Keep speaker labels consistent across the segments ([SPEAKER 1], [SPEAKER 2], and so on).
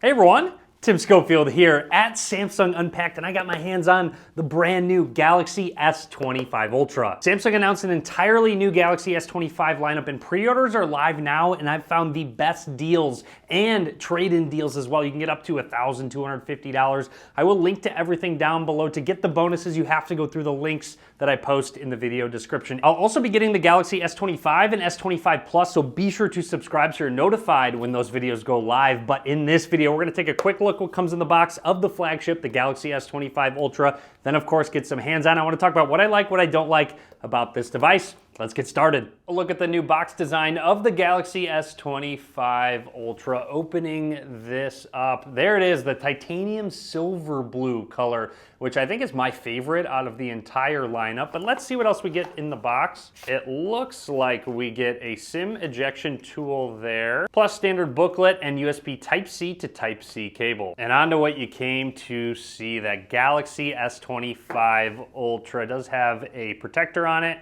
[SPEAKER 1] Hey everyone, Tim Schofield here at Samsung Unpacked, and I got my hands on the brand new Galaxy S25 Ultra. Samsung announced an entirely new Galaxy S25 lineup, and pre-orders are live now, and I've found the best deals and trade-in deals as well. You can get up to $1,250. I will link to everything down below. To get the bonuses, you have to go through the links that I post in the video description. I'll also be getting the Galaxy S25 and S25 Plus, so be sure to subscribe so you're notified when those videos go live. But in this video, we're gonna take a quick look what comes in the box of the flagship, the Galaxy S25 Ultra. Then of course, get some hands-on. I wanna talk about what I like, what I don't like about this device. Let's get started. A look at the new box design of the Galaxy S25 Ultra. Opening this up, there it is, the titanium silver blue color, which I think is my favorite out of the entire lineup. But let's see what else we get in the box. It looks like we get a SIM ejection tool there, plus standard booklet and USB Type-C to Type-C cable. And on to what you came to see, that Galaxy S25 Ultra does have a protector on it.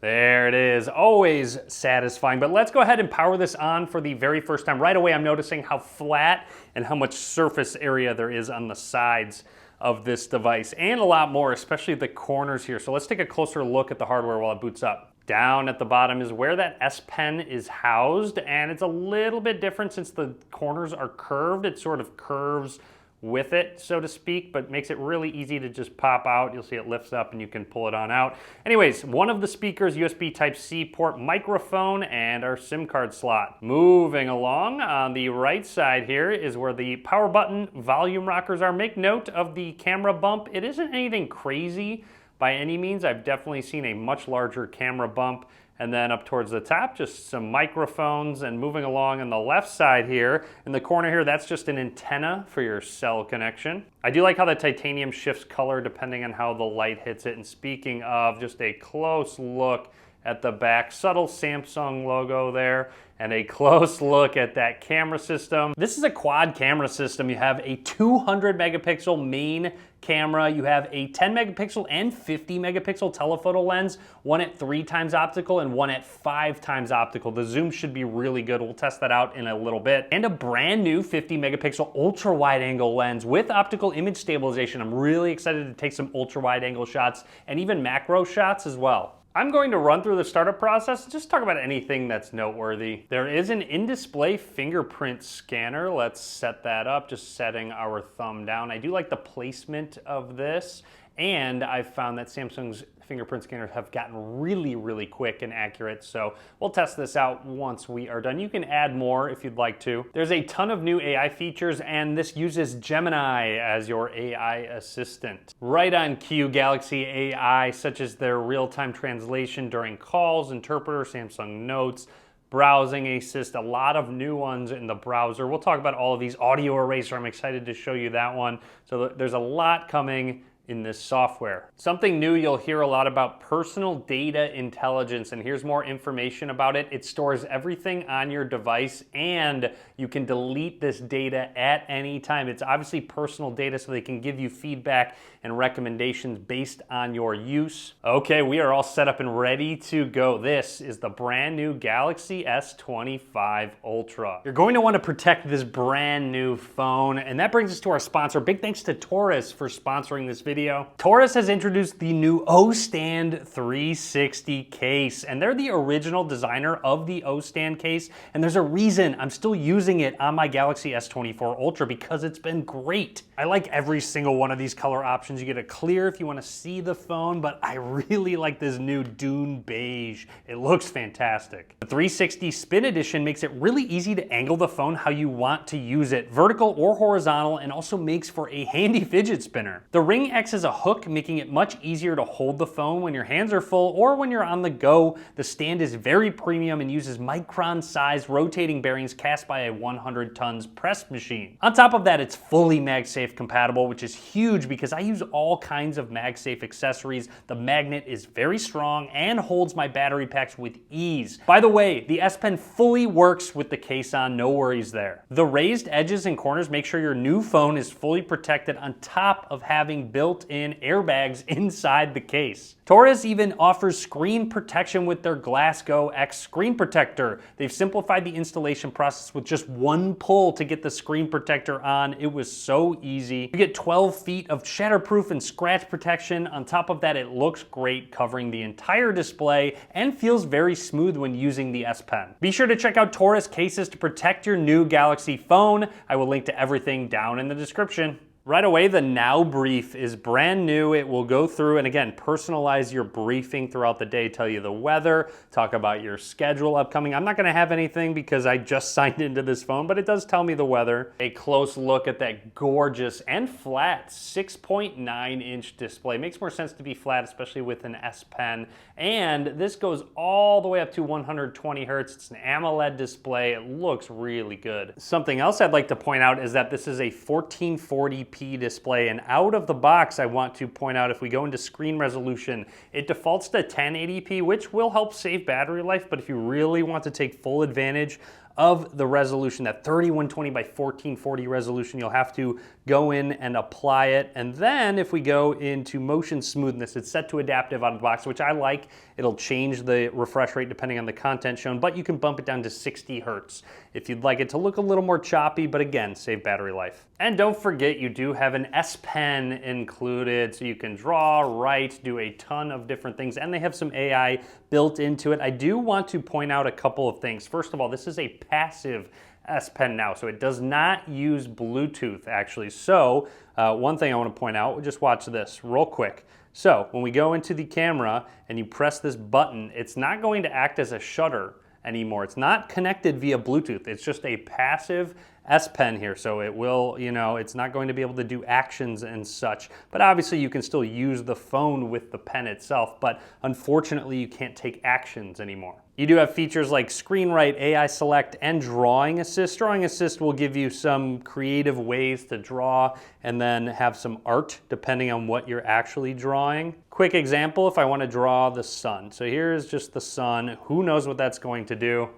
[SPEAKER 1] There it is, always satisfying. But let's go ahead and power this on for the very first time. Right away, I'm noticing how flat and how much surface area there is on the sides of this device, and a lot more, especially the corners here. So let's take a closer look at the hardware while it boots up. Down at the bottom is where that S Pen is housed, and it's a little bit different since the corners are curved. It sort of curves with it, so to speak, but makes it really easy to just pop out. You'll see it lifts up and you can pull it on out. Anyways, one of the speakers, USB Type-C port, microphone, and our SIM card slot. Moving along, on the right side here is where the power button volume rockers are. Make note of the camera bump. It isn't anything crazy by any means. I've definitely seen a much larger camera bump. And then up towards the top, just some microphones. And moving along on the left side here, in the corner here, that's just an antenna for your cell connection. I do like how the titanium shifts color depending on how the light hits it. And speaking of, just a close look at the back, subtle Samsung logo there, and a close look at that camera system. This is a quad camera system. You have a 200 megapixel main camera, you have a 10 megapixel and 50 megapixel telephoto lens, one at 3 times optical and one at 5 times optical. The zoom should be really good. We'll test that out in a little bit. And a brand new 50 megapixel ultra wide angle lens with optical image stabilization. I'm really excited to take some ultra wide angle shots and even macro shots as well. I'm going to run through the startup process and just talk about anything that's noteworthy. There is an in-display fingerprint scanner. Let's set that up, just setting our thumb down. I do like the placement of this, and I've found that Samsung's fingerprint scanners have gotten really quick and accurate, so we'll test this out once we are done. You can add more if you'd like to. There's a ton of new AI features, and this uses Gemini as your AI assistant. Right on cue, Galaxy AI, such as their real-time translation during calls, interpreter, Samsung Notes, browsing assist, a lot of new ones in the browser. We'll talk about all of these. Audio eraser, I'm excited to show you that one. So there's a lot coming in this software. Something new you'll hear a lot about: personal data intelligence, and here's more information about it. It stores everything on your device, and you can delete this data at any time. It's obviously personal data, so they can give you feedback and recommendations based on your use. Okay, we are all set up and ready to go. This is the brand new Galaxy S25 Ultra. You're going to want to protect this brand new phone, and that brings us to our sponsor. Big thanks to Taurus for sponsoring this video. Taurus has introduced the new O-Stand 360 case, and they're the original designer of the O-Stand case, and there's a reason I'm still using it on my Galaxy S24 Ultra, because it's been great. I like every single one of these color options. You get a clear if you want to see the phone, but I really like this new Dune Beige. It looks fantastic. The 360 Spin Edition makes it really easy to angle the phone how you want to use it, vertical or horizontal, and also makes for a handy fidget spinner. The Ring X is a hook, making it much easier to hold the phone when your hands are full or when you're on the go. The stand is very premium and uses micron-sized rotating bearings cast by a 100 tons press machine. On top of that, it's fully MagSafe compatible, which is huge because I use all kinds of MagSafe accessories. The magnet is very strong and holds my battery packs with ease. By the way, the S Pen fully works with the case on, no worries there. The raised edges and corners make sure your new phone is fully protected, on top of having built built-in airbags inside the case. Taurus even offers screen protection with their Glasgow X screen protector. They've simplified the installation process with just one pull to get the screen protector on. It was so easy. You get 12 feet of shatterproof and scratch protection. On top of that, it looks great covering the entire display and feels very smooth when using the S Pen. Be sure to check out Taurus cases to protect your new Galaxy phone. I will link to everything down in the description. Right away, the Now Brief is brand new. It will go through and again, personalize your briefing throughout the day, tell you the weather, talk about your schedule upcoming. I'm not gonna have anything because I just signed into this phone, but it does tell me the weather. A close look at that gorgeous and flat 6.9-inch display. Makes more sense to be flat, especially with an S Pen. And this goes all the way up to 120 hertz. It's an AMOLED display. It looks really good. Something else I'd like to point out is that this is a 1440p display, and out of the box I want to point out, if we go into screen resolution, it defaults to 1080p, which will help save battery life, but if you really want to take full advantage of the resolution, that 3120 by 1440 resolution, you'll have to go in and apply it. And then if we go into motion smoothness, it's set to adaptive out of the box, which I like. It'll change the refresh rate depending on the content shown, but you can bump it down to 60 hertz if you'd like it to look a little more choppy, but again, save battery life. And don't forget, you do have an S Pen included, so you can draw, write, do a ton of different things, and they have some AI built into it. I do want to point out a couple of things. First of all, this is a passive S Pen now, so it does not use Bluetooth actually. So one thing I want to point out, just watch this real quick. So when we go into the camera and you press this button, it's not going to act as a shutter anymore. It's not connected via Bluetooth. It's just a passive S Pen here, so it will, it's not going to be able to do actions and such, but obviously you can still use the phone with the pen itself, but unfortunately you can't take actions anymore. You do have features like Screen Write, AI Select, and Drawing Assist. Drawing Assist will give you some creative ways to draw and then have some art depending on what you're actually drawing. Quick example, if I want to draw the sun. So here's just the sun. Who knows what that's going to do?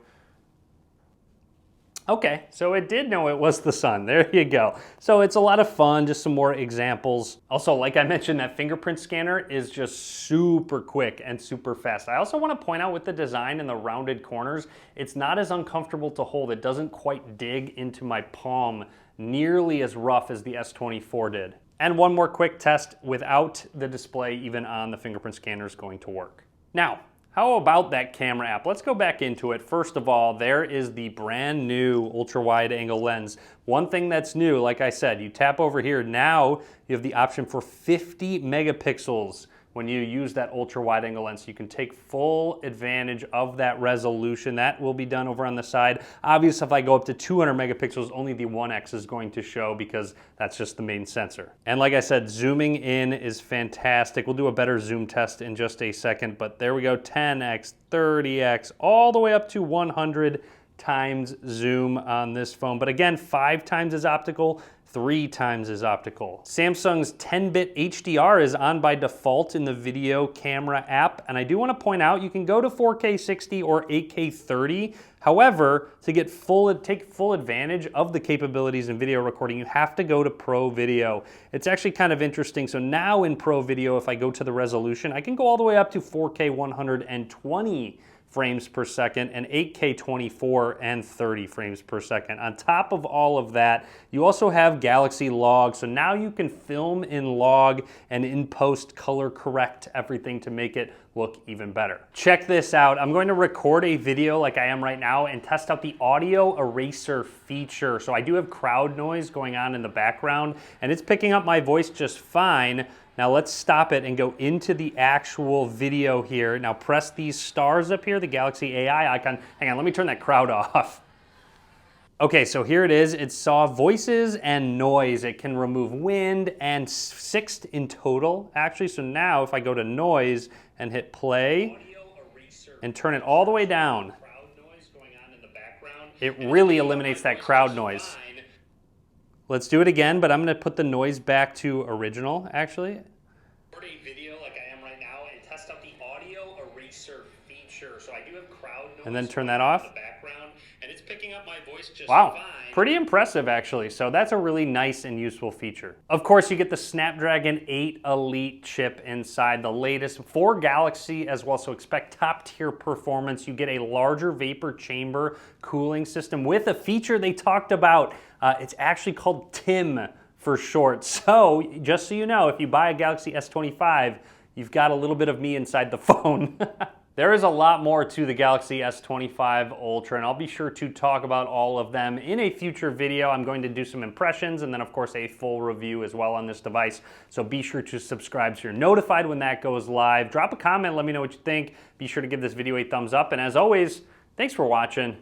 [SPEAKER 1] Okay, so it did know it was the sun. There you go. So it's a lot of fun, just some more examples. Also, like I mentioned, that fingerprint scanner is just super quick and super fast. I also want to point out with the design and the rounded corners, it's not as uncomfortable to hold. It doesn't quite dig into my palm nearly as rough as the S24 did. And one more quick test without the display even on the fingerprint scanner is going to work. Now, how about that camera app? Let's go back into it. First of all, there is the brand new ultra-wide angle lens. One thing that's new, like I said, you tap over here, now you have the option for 50 megapixels when you use that ultra-wide angle lens. You can take full advantage of that resolution. That will be done over on the side. Obviously, if I go up to 200 megapixels, only the 1X is going to show because that's just the main sensor. And like I said, zooming in is fantastic. We'll do a better zoom test in just a second, but there we go, 10X, 30X, all the way up to 100 times zoom on this phone. But again, 5 times is optical, 3 times is optical. Samsung's 10-bit HDR is on by default in the video camera app. And I do want to point out, you can go to 4K 60 or 8K 30. However, to take full advantage of the capabilities in video recording, you have to go to Pro Video. It's actually kind of interesting. So now in Pro Video, if I go to the resolution, I can go all the way up to 4K 120 frames per second and 8K 24 and 30 frames per second. On top of all of that, you also have Galaxy Log. So now you can film in log and in post color correct everything to make it look even better. Check this out. I'm going to record a video like I am right now and test out the audio eraser feature. So I do have crowd noise going on in the background and it's picking up my voice just fine. Now let's stop it and go into the actual video here. Now press these stars up here, the Galaxy AI icon. Hang on, let me turn that crowd off. Okay, so here it is. It saw voices and noise. It can remove wind and 6 in total, actually. So now if I go to noise and hit play and turn it all the way down, it really eliminates that crowd noise. Let's do it again, but I'm going to put the noise back to original, actually.
[SPEAKER 2] Record a video like I am right now and test out the audio eraser feature. So I do have crowd noise
[SPEAKER 1] and then turn that off.
[SPEAKER 2] in the background, and it's picking up my voice works just
[SPEAKER 1] Wow.
[SPEAKER 2] fine.
[SPEAKER 1] Pretty impressive, actually. So that's a really nice and useful feature. Of course, you get the Snapdragon 8 Elite chip inside, the latest for Galaxy as well. So expect top tier performance. You get a larger vapor chamber cooling system with a feature they talked about. It's actually called TIM for short. So just so you know, if you buy a Galaxy S25, you've got a little bit of me inside the phone. There is a lot more to the Galaxy S25 Ultra, and I'll be sure to talk about all of them in a future video. I'm going to do some impressions and then, of course, a full review as well on this device. So be sure to subscribe so you're notified when that goes live. Drop a comment, let me know what you think. Be sure to give this video a thumbs up, and as always, thanks for watching.